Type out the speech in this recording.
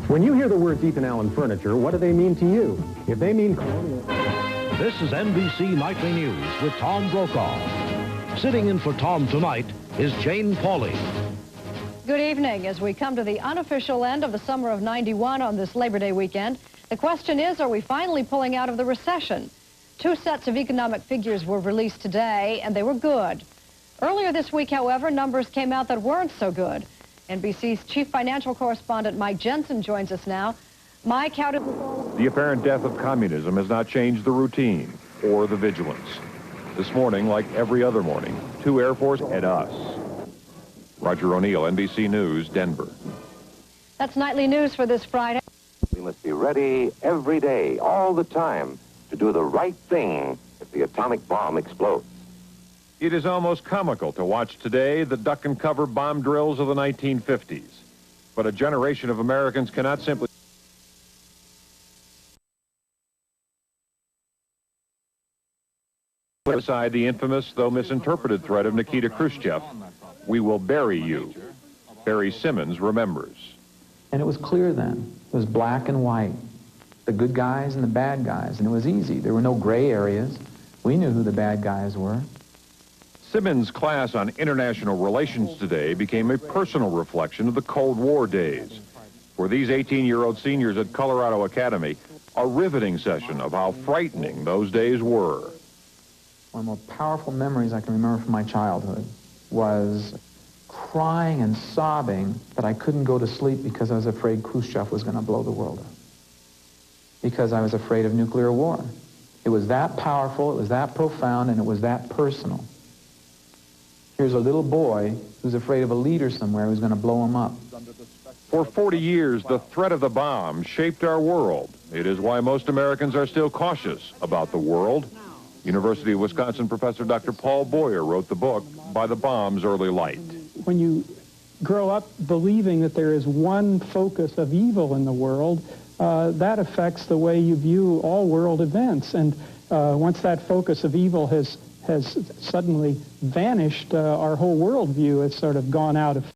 When you hear the words Ethan Allen Furniture, what do they mean to you? If they mean colonial... This is NBC Nightly News with Tom Brokaw. Sitting in for Tom tonight is Jane Pauley. Good evening. As we come to the unofficial end of the summer of '91 on this Labor Day weekend, the question is, are we finally pulling out of the recession? Two sets of economic figures were released today, and they were good. Earlier this week, however, numbers came out that weren't so good. NBC's chief financial correspondent Mike Jensen joins us now. Mike, how did... The apparent death of communism has not changed the routine or the vigilance. This morning, like every other morning, two Air Force and us. Roger O'Neill, NBC News, Denver. That's Nightly News for this Friday. We must be ready every day, all the time, to do the right thing if the atomic bomb explodes. It is almost comical to watch today the duck-and-cover bomb drills of the 1950s. But a generation of Americans cannot simply put aside the infamous, though misinterpreted, threat of Nikita Khrushchev. We will bury you. Barry Simmons remembers. And it was clear then. It was black and white. The good guys and the bad guys. And it was easy. There were no gray areas. We knew who the bad guys were. Simmons' class on international relations today became a personal reflection of the Cold War days. For these 18-year-old seniors at Colorado Academy, a riveting session of how frightening those days were. One of the more powerful memories I can remember from my childhood was crying and sobbing that I couldn't go to sleep because I was afraid Khrushchev was going to blow the world up. Because I was afraid of nuclear war. It was that powerful, it was that profound, and it was that personal. Here's a little boy who's afraid of a leader somewhere who's going to blow him up. For 40 years, the threat of the bomb shaped our world. It is why most Americans are still cautious about the world. University of Wisconsin professor Dr. Paul Boyer wrote the book, By the Bomb's Early Light. When you grow up believing that there is one focus of evil in the world, that affects the way you view all world events. And once that focus of evil has suddenly vanished, our whole worldview has sort of gone out of